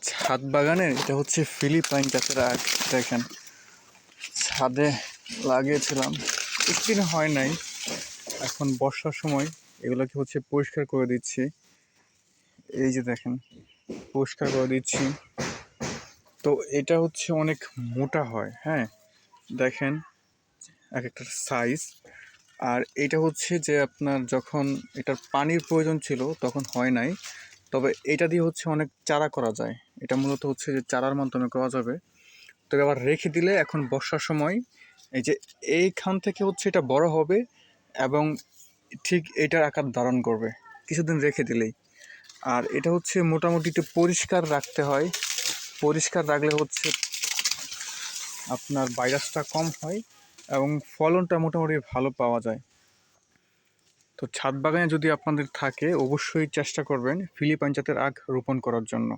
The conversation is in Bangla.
ছাদ বাগানের এটা হচ্ছে ফিলিপাইন জাতের আখ। দেখেন, ছাদে লাগিয়েছিলাম, বেশিদিন হয় নাই। এখন বর্ষার সময় এগুলোকে হচ্ছে পরিষ্কার করে দিচ্ছি। এই যে দেখেন, পরিষ্কার করে দিচ্ছি। তো এটা হচ্ছে অনেক মোটা হয়, হ্যাঁ দেখেন এক একটা সাইজ। আর এটা হচ্ছে যে আপনার যখন এটার পানির প্রয়োজন ছিল তখন হয় নাই, তবে এটা দিয়ে হচ্ছে অনেক চারা করা যায়। এটা মূলত হচ্ছে যে চারার মাধ্যমে করা যাবে। তবে আবার রেখে দিলে এখন বর্ষার সময় এই যে এইখান থেকে হচ্ছে এটা বড় হবে এবং ঠিক এটার আকার ধারণ করবে কিছুদিন রেখে দিলেই। আর এটা হচ্ছে মোটামুটি একটু পরিষ্কার রাখতে হয়। পরিষ্কার রাখলে হচ্ছে আপনার ভাইরাসটা কম হয় এবং ফলনটা মোটামুটি ভালো পাওয়া যায়। তো ছাদ বাগানে যদি আপনাদের থাকে অবশ্যই চেষ্টা করবেন ফিলিপাইন জাতের আখ রোপণ করার জন্য।